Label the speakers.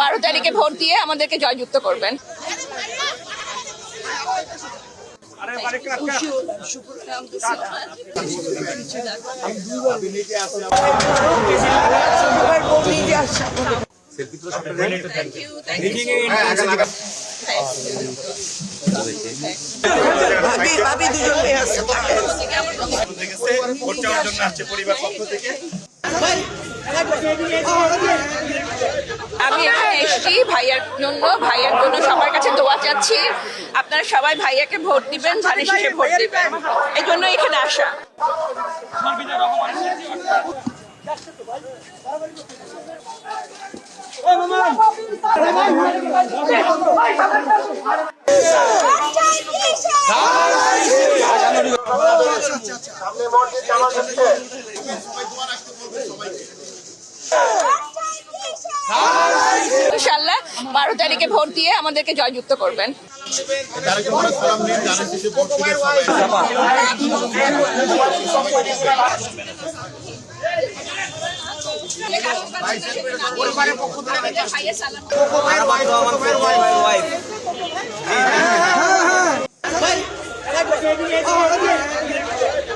Speaker 1: 12 তারিখে ভোট দিয়ে আমাদেরকে জয়যুক্ত করবেন। আমি এখানে এসেছি ভাইয়ার জন্য সবার কাছে দোয়া চাচ্ছি। আপনারা সবাই ভাইয়াকে ভোট দিবেন, ধানের শীষে ভোট দিবেন, এই জন্য এখানে আসা। ইনশাআল্লাহ 12 তারিখে ভোট দিয়ে আমাদেরকে জয়যুক্ত করবেন।